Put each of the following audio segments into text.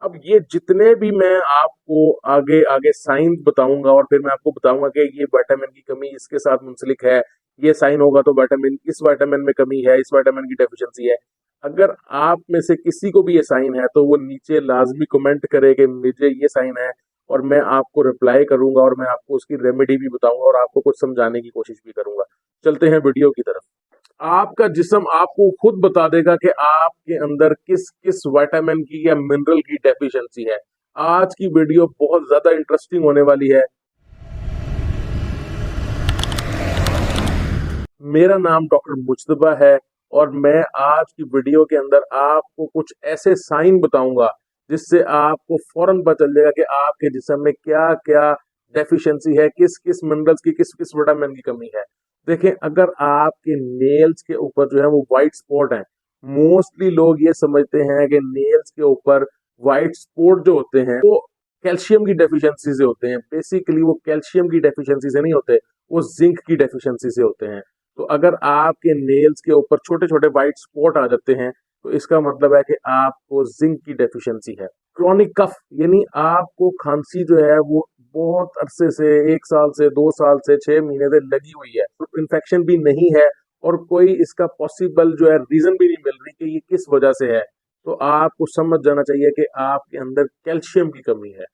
अब ये जितने भी मैं आपको आगे आगे साइन बताऊंगा और फिर मैं आपको बताऊंगा कि ये विटामिन की कमी इसके साथ मुंसलिक है, ये साइन होगा तो विटामिन इस विटामिन में कमी है, इस विटामिन की डेफिशिएंसी है। अगर आप में से किसी को भी ये साइन है तो वो नीचे लाजमी कमेंट करे कि मुझे ये साइन है, और मैं आपको रिप्लाई करूंगा और मैं आपको उसकी रेमेडी भी बताऊंगा और आपको कुछ समझाने की कोशिश भी करूंगा। चलते हैं वीडियो की तरफ। आपका जिस्म आपको खुद बता देगा कि आपके अंदर किस किस विटामिन की या मिनरल की डेफिशिएंसी है। आज की वीडियो बहुत ज्यादा इंटरेस्टिंग होने वाली है। मेरा नाम डॉक्टर मुज्तबा है और मैं आज की वीडियो के अंदर आपको कुछ ऐसे साइन बताऊंगा जिससे आपको फौरन पता चल जाएगा कि आपके जिस्म में क्या क्या डेफिशिएंसी है, किस किस मिनरल्स की, किस किस विटामिन की कमी है। देखें, अगर आपके नेल्स के ऊपर जो है वो व्हाइट स्पॉट है, मोस्टली लोग ये समझते हैं कि नेल्स के ऊपर व्हाइट स्पॉट जो होते हैं वो कैल्शियम की डेफिशिएंसी से होते हैं। बेसिकली वो कैल्शियम की डेफिशिएंसी से नहीं होते, वो जिंक की डेफिशिएंसी से होते हैं। तो अगर आपके नेल्स के ऊपर छोटे छोटे व्हाइट स्पॉट आ जाते हैं तो इसका मतलब है कि आपको जिंक की डेफिशिएंसी है। क्रॉनिक कफ यानी आपको खांसी जो है वो बहुत अरसे से, 1 साल से, 2 साल से, 6 महीने से लगी हुई है, तो इन्फेक्शन भी नहीं है और कोई इसका पॉसिबल जो है रीजन भी नहीं मिल रही कि ये किस वजह से है, तो आपको समझ जाना चाहिए कि आपके अंदर कैल्शियम की कमी है।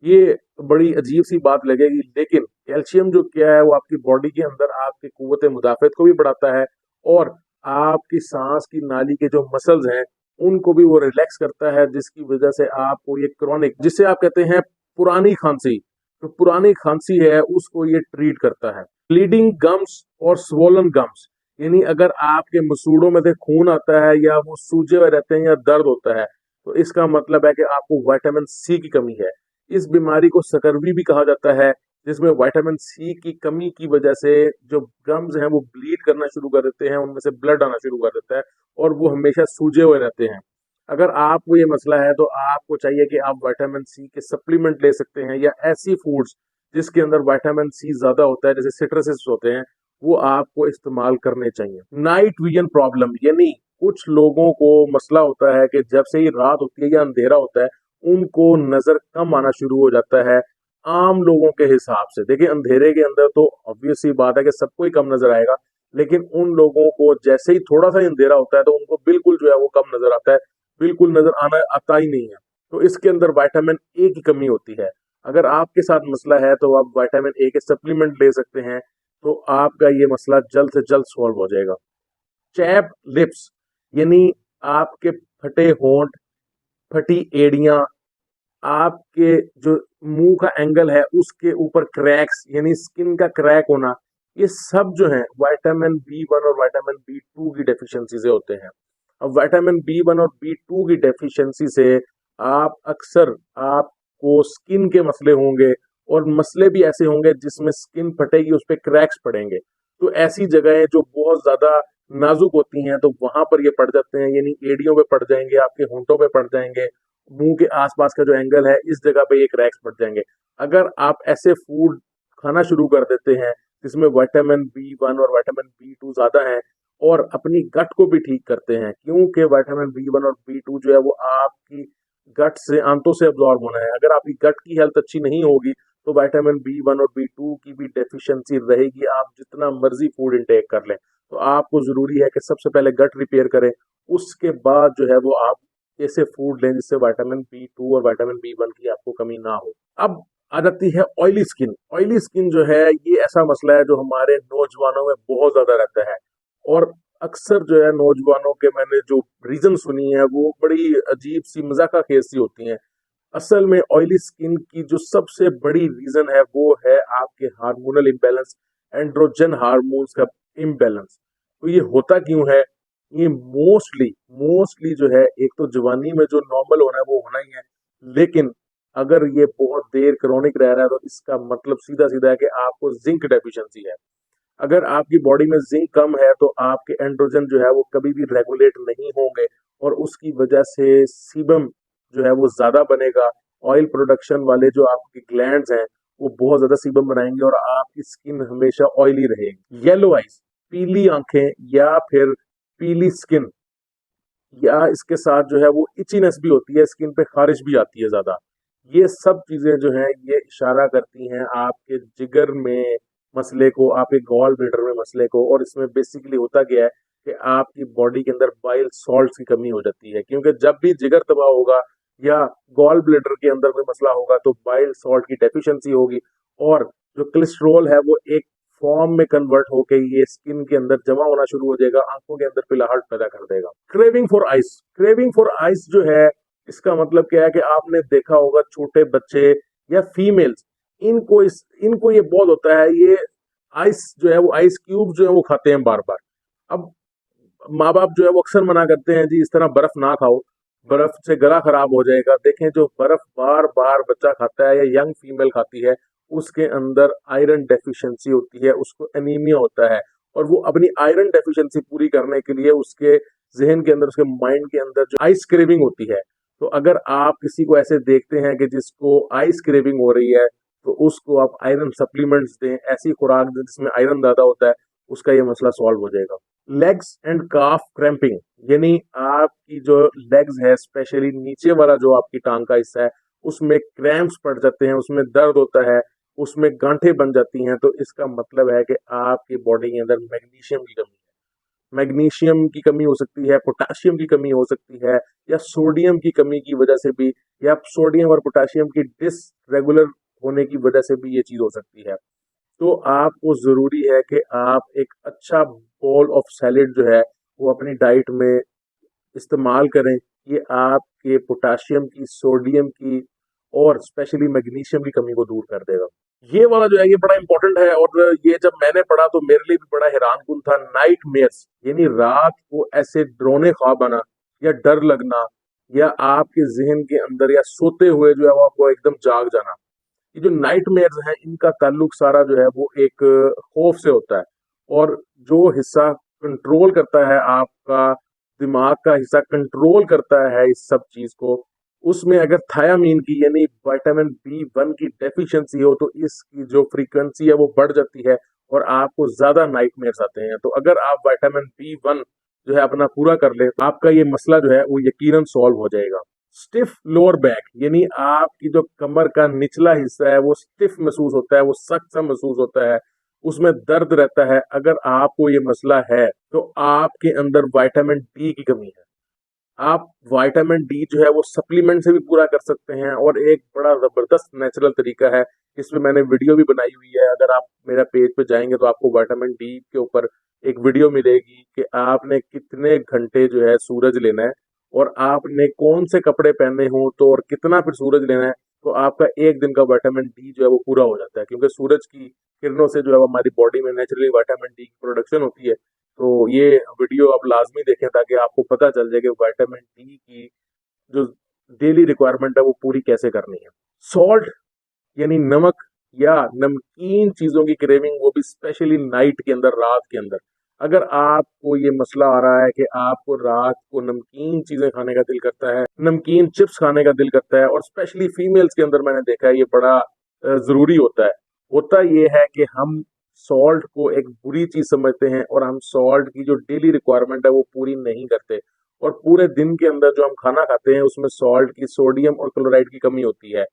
ये बड़ी अजीब सी बात लगेगी, लेकिन कैल्शियम जो क्या है वो आपकी बॉडी के अंदर आपकी कुव्वत मुदाफत को भी बढ़ाता है और आपकी सांस की नाली के जो मसल्स हैं उनको भी वो रिलैक्स करता है, जिसकी वजह से आपको ये क्रॉनिक, जिसे आप कहते हैं पुरानी खांसी, तो पुरानी खांसी है उसको ये ट्रीट करता है। ब्लीडिंग गम्स और स्वोलन गम्स यानी अगर आपके मसूड़ों में से खून आता है या वो सूजे हुए रहते हैं या दर्द होता है तो इसका मतलब है कि आपको विटामिन सी की कमी है। इस बीमारी को सकरवी भी कहा जाता है, जिसमें विटामिन सी की कमी की वजह से जो गम्स हैं वो ब्लीड करना शुरू कर देते हैं, उनमें से ब्लड आना शुरू कर देता है और वो हमेशा सूजे हुए रहते हैं। अगर आपको ये मसला है तो आपको चाहिए कि आप विटामिन सी के सप्लीमेंट ले सकते हैं या ऐसी फूड्स जिसके अंदर विटामिन सी ज्यादा होता है जैसे सिट्रसेस होते हैं वो आपको इस्तेमाल करने चाहिए। नाइट विजन प्रॉब्लम यानी कुछ लोगों को मसला होता है कि जब से ही रात होती है या अंधेरा होता है उनको नजर कम आना शुरू हो जाता है। आम लोगों के हिसाब से देखिए, अंधेरे के अंदर तो ऑब्वियस सी बात है कि सबको ही कम नजर आएगा, लेकिन उन लोगों को जैसे ही थोड़ा सा अंधेरा होता है तो उनको बिल्कुल जो है वो कम नजर आता है, बिल्कुल नजर आना आता ही नहीं है। तो इसके अंदर विटामिन ए की कमी होती है। अगर आपके साथ मसला है तो आप विटामिन ए के सप्लीमेंट ले सकते हैं, तो आपका ये मसला जल्द से जल्द सॉल्व हो जाएगा। चैप लिप्स यानी आपके फटे होंठ, फटी एड़ियां, आपके जो मुंह का एंगल है उसके ऊपर क्रैक्स यानी स्किन का क्रैक होना, ये सब जो है विटामिन बी 1 और विटामिन बी 2 की डेफिशिएंसी से होते हैं। अब विटामिन बी 1 और बी 2 की डेफिशिएंसी से आप अक्सर आपको स्किन के मसले होंगे और मसले भी ऐसे होंगे जिसमें स्किन फटेगी, उस पर क्रैक्स पड़ेंगे। तो ऐसी जगहें जो बहुत ज्यादा नाजुक होती हैं तो वहां पर ये पड़ जाते हैं, यानी एड़ियों पे पड़ जाएंगे, आपके होंठों पे पड़ जाएंगे, मुंह के आसपास का जो एंगल है इस जगह पे ये क्रैक्स पड़ जाएंगे। अगर आप ऐसे फूड खाना शुरू कर देते हैं जिसमें विटामिन बी 1 और विटामिन बी 2 ज्यादा है और अपनी गट को भी ठीक करते हैं, क्योंकि विटामिन बी 1 और बी 2 जो है वो आपकी गट से, आंतों से अब्जॉर्ब होना है। अगर आपकी गट की हेल्थ अच्छी नहीं होगी तो विटामिन बी 1 और बी 2 की भी डेफिशिएंसी रहेगी, आप जितना मर्जी फूड इंटेक कर लें। तो आपको जरूरी है कि सबसे पहले गट रिपेयर करें, उसके बाद जो है वो आप ऐसे फूड लें जिससे विटामिन बी 2 और विटामिन बी 1 की आपको कमी ना हो। अब आ जाती है ऑयली स्किन। ऑयली स्किन जो है ये ऐसा मसला है जो हमारे नौजवानों में बहुत ज्यादा रहता है और अक्सर जो है नौजवानों के मैंने जो रीजन सुनी है वो बड़ी अजीब सी, मजाका खेज सी होती हैं। असल में ऑयली स्किन की जो सबसे बड़ी रीजन है वो है आपके हार्मोनल इम्बैलेंस, एंड्रोजन हार्मोन्स का इम्बैलेंस। तो ये होता क्यों है? ये मोस्टली मोस्टली जो है, एक तो जवानी में जो नॉर्मल होना है वो होना ही है, लेकिन अगर ये बहुत देर क्रोनिक रह रहा है तो इसका मतलब सीधा सीधा है कि आपको जिंक डेफिशिएंसी है। अगर आपकी बॉडी में जिंक कम है तो आपके एंड्रोजन जो है वो कभी भी रेगुलेट नहीं होंगे और उसकी वजह से सीबम जो है वो ज्यादा बनेगा। ऑयल प्रोडक्शन वाले जो आपके ग्लैंड्स हैं वो बहुत ज्यादा सीबम बनाएंगे और आपकी स्किन हमेशा ऑयली रहेगी। येलो आइज, पीली आंखें या फिर पीली स्किन, या इसके साथ जो है वो इचीनेस भी होती है, स्किन पे खारिश भी आती है ज़्यादा। ये सब चीज़ें जो हैं ये इशारा करती हैं आपके जिगर में मसले को, आपके गॉल ब्लैडर में मसले को। और इसमें बेसिकली होता क्या है कि आपकी बॉडी के अंदर बाइल सॉल्ट्स की कमी हो जाती है, क्योंकि जब भी जिगर तबाह होगा या गॉल ब्लैडर के अंदर कोई मसला होगा तो बाइल सॉल्ट की डेफिशिएंसी होगी, और जो कोलेस्ट्रॉल है वो एक फॉर्म में कन्वर्ट होके ये स्किन के अंदर जमा होना शुरू हो जाएगा, आंखों के अंदर पिलाहट पैदा कर देगा। Craving for ice, craving for ice जो है इसका मतलब क्या है कि आपने देखा होगा छोटे बच्चे या फीमेल्स, इनको ये बहुत होता है, ये आइस जो है वो आइस क्यूब जो है वो खाते हैं बार बार। अब माँ बाप जो है वो अक्सर मना करते हैं जी इस तरह बर्फ ना खाओ, बर्फ से गला खराब हो जाएगा। देखें जो बर्फ बार बार बच्चा खाता है या यंग फीमेल खाती है, उसके अंदर आयरन डेफिशिएंसी होती है, उसको एनीमिया होता है, और वो अपनी आयरन डेफिशिएंसी पूरी करने के लिए उसके जहन के अंदर, उसके माइंड के अंदर जो आइस क्रेविंग होती है। तो अगर आप किसी को ऐसे देखते हैं कि जिसको आइस क्रेविंग हो रही है, तो उसको आप आयरन सप्लीमेंट्स दें, ऐसी खुराक दें जिसमें आयरन ज्यादा होता है, उसका ये मसला सॉल्व हो जाएगा। लेग्स एंड काफ क्रैम्पिंग, यानी आपकी जो लेग्स है, स्पेशली नीचे वाला जो आपकी टांग का हिस्सा है, उसमें क्रैम्प्स पड़ जाते हैं, उसमें दर्द होता है, उसमें गांठें बन जाती हैं, तो इसका मतलब है कि आपकी बॉडी के अंदर मैग्नीशियम की कमी है। मैग्नीशियम की कमी हो सकती है, पोटाशियम की कमी हो सकती है, या सोडियम की कमी की वजह से भी, या सोडियम और पोटाशियम की डिसरेगुलर होने की वजह से भी ये चीज हो सकती है। तो आपको ज़रूरी है कि आप एक अच्छा बोल ऑफ सैलेड जो है वो अपनी डाइट में इस्तेमाल करें। ये आपके पोटाशियम की, सोडियम की और स्पेशली मैग्नीशियम की कमी को दूर कर देगा। ये वाला जो है ये बड़ा इंपॉर्टेंट है, और ये जब मैंने पढ़ा तो मेरे लिए भी बड़ा हैरानकुन था। नाइटमेयर्स, यानी रात को ऐसे डरावने ख्वाब आना या डर लगना, या आपके जहन के अंदर या सोते हुए जो है वो आपको एकदम जाग जाना। ये जो नाइटमेयर्स हैं इनका ताल्लुक सारा जो है वो एक खौफ से होता है, और जो हिस्सा कंट्रोल करता है आपका दिमाग का हिस्सा कंट्रोल करता है इस सब चीज को, उसमें अगर थायामीन की यानी विटामिन B1 की डेफिशिएंसी हो तो इसकी जो फ्रीक्वेंसी है वो बढ़ जाती है, और आपको ज्यादा नाइटमेयर्स आते हैं। तो अगर आप विटामिन B1 जो है अपना पूरा कर ले, आपका ये मसला जो है वो यकीनन सॉल्व हो जाएगा। स्टिफ लोअर बैक, यानी आपकी जो कमर का निचला हिस्सा है वो स्टिफ महसूस होता है, वो सख्त सा महसूस होता है, उसमें दर्द रहता है। अगर आपको ये मसला है तो आपके अंदर विटामिन डी की कमी है। आप विटामिन डी जो है वो सप्लीमेंट से भी पूरा कर सकते हैं, और एक बड़ा जबरदस्त नेचुरल तरीका है, इसमें मैंने वीडियो भी बनाई हुई है। अगर आप मेरा पेज पे जाएंगे तो आपको विटामिन डी के ऊपर एक वीडियो मिलेगी कि आपने कितने घंटे जो है सूरज लेना है, और आपने कौन से कपड़े पहने हों तो, और कितना फिर सूरज लेना है, तो आपका एक दिन का विटामिन डी जो है वो पूरा हो जाता है। क्योंकि सूरज की किरणों से जो है वो हमारी बॉडी में नेचुरली विटामिन डी की प्रोडक्शन होती है। तो ये वीडियो आप लाजमी देखें ताकि आपको पता चल जाए कि विटामिन डी की जो डेली रिक्वायरमेंट है वो पूरी कैसे करनी है। सॉल्ट यानी नमक या नमकीन चीजों की क्रेविंग, वो भी स्पेशली नाइट के अंदर, रात के अंदर। अगर आपको ये मसला आ रहा है कि आपको रात को नमकीन चीजें खाने का दिल करता है, नमकीन चिप्स खाने का दिल करता है, और स्पेशली फीमेल्स के अंदर मैंने देखा है ये बड़ा जरूरी होता है। होता ये है कि हम सॉल्ट को एक बुरी चीज समझते हैं, और हम सॉल्ट की जो डेली रिक्वायरमेंट है वो पूरी नहीं करते, और पूरे दिन के अंदर जो हम खाना खाते हैं उसमें सॉल्ट की, सोडियम और क्लोराइड की कमी होती है।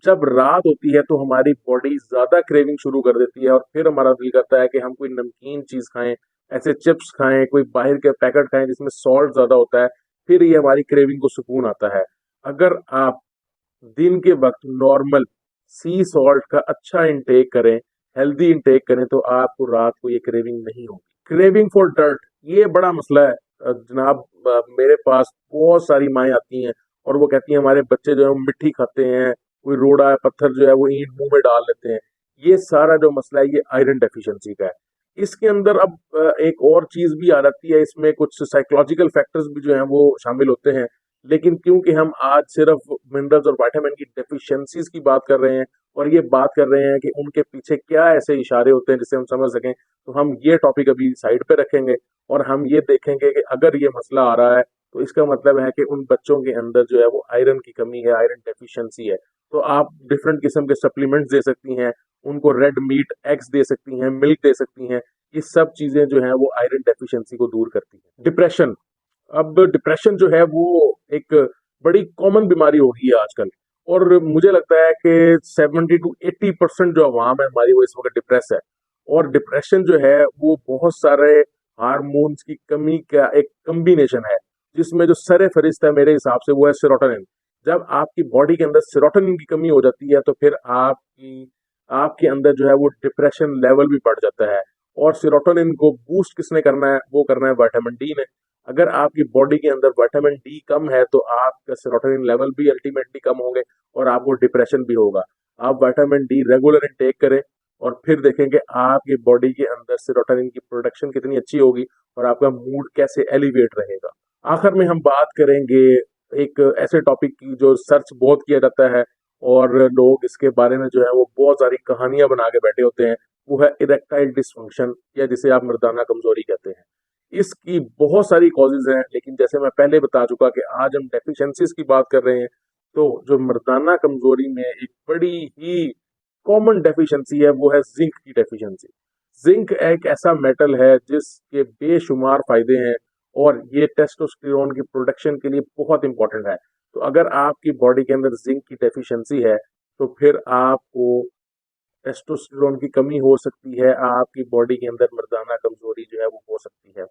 जब रात होती है तो हमारी बॉडी ज्यादा क्रेविंग शुरू कर देती है, और फिर हमारा दिल करता है कि हम कोई नमकीन चीज खाएं, ऐसे चिप्स खाएं, कोई बाहर के पैकेट खाएं जिसमें सॉल्ट ज्यादा होता है, फिर ये हमारी क्रेविंग को सुकून आता है। अगर आप दिन के वक्त नॉर्मल सी सॉल्ट का अच्छा इंटेक करें, हेल्दी इंटेक करें, तो आपको रात को ये क्रेविंग नहीं होगी। क्रेविंग फॉर डर्ट, ये बड़ा मसला है जनाब। मेरे पास बहुत सारी माएँ आती हैं और वो कहती हैं हमारे बच्चे जो है वो मिट्टी खाते हैं, कोई रोड़ा पत्थर जो है वो ईंट मुंह में डाल लेते हैं। ये सारा जो मसला है ये आयरन डेफिशिएंसी का है। इसके अंदर अब एक और चीज भी आ जाती है, इसमें कुछ साइकोलॉजिकल फैक्टर्स भी जो हैं वो शामिल होते हैं। लेकिन क्योंकि हम आज सिर्फ मिनरल्स और विटामिन की डेफिशिएंसीज की बात कर रहे हैं, और ये बात कर रहे हैं कि उनके पीछे क्या ऐसे इशारे होते हैं जिससे हम समझ सकें, तो हम ये टॉपिक अभी साइड पे रखेंगे, और हम ये देखेंगे कि अगर ये मसला आ रहा है तो इसका मतलब है कि उन बच्चों के अंदर जो है वो आयरन की कमी है, आयरन डेफिशिएंसी है। तो आप डिफरेंट किस्म के सप्लीमेंट्स दे सकती हैं, उनको रेड मीट, एग्स दे सकती हैं, मिल्क दे सकती हैं। ये सब चीजें जो हैं वो आयरन डेफिशिएंसी को दूर करती हैं। डिप्रेशन, अब डिप्रेशन जो है वो एक बड़ी कॉमन बीमारी हो गई है आजकल, और मुझे लगता है कि 70 to 80% जो अवाम है हमारी वो इस वक्त डिप्रेस है। और डिप्रेशन जो है वो बहुत सारे हार्मोन्स की कमी का एक कम्बिनेशन है, जिसमें जो सर फहरिस्त है मेरे हिसाब से वो है सेरोटोनिन। जब आपकी बॉडी के अंदर सेरोटोनिन की कमी हो जाती है तो फिर आपके अंदर जो है वो डिप्रेशन लेवल भी बढ़ जाता है। और सेरोटोनिन को बूस्ट किसने करना है, वो करना है विटामिन डी ने। अगर आपकी बॉडी के अंदर विटामिन डी कम है तो आपका सेरोटोनिन लेवल भी अल्टीमेटली कम होंगे और आपको डिप्रेशन भी होगा। आप विटामिन डी रेगुलर इनटेक करें और फिर देखेंगे आपकी बॉडी के अंदर सेरोटोनिन की प्रोडक्शन कितनी अच्छी होगी और आपका मूड कैसे एलिवेट रहेगा। आखिर में हम बात करेंगे एक ऐसे टॉपिक की जो सर्च बहुत किया जाता है और लोग इसके बारे में जो है वो बहुत सारी कहानियां बना के बैठे होते हैं। वो है इरेक्टाइल डिसफंक्शन, या जिसे आप मर्दाना कमजोरी कहते हैं। इसकी बहुत सारी कॉजेज हैं, लेकिन जैसे मैं पहले बता चुका कि आज हम डेफिशिएंसीज की बात कर रहे हैं। तो जो मर्दाना कमजोरी में एक बड़ी ही कॉमन डेफिशिएंसी है वो है जिंक की डेफिशिएंसी। जिंक एक ऐसा मेटल है जिसके बेशुमार फायदे हैं और ये टेस्टोस्टेरोन की प्रोडक्शन के लिए बहुत इंपॉर्टेंट है। तो अगर आपकी बॉडी के अंदर जिंक की डेफिशिएंसी है तो फिर आपको टेस्टोस्टेरोन की कमी हो सकती है, आपकी बॉडी के अंदर मर्दाना कमजोरी जो है वो हो सकती है।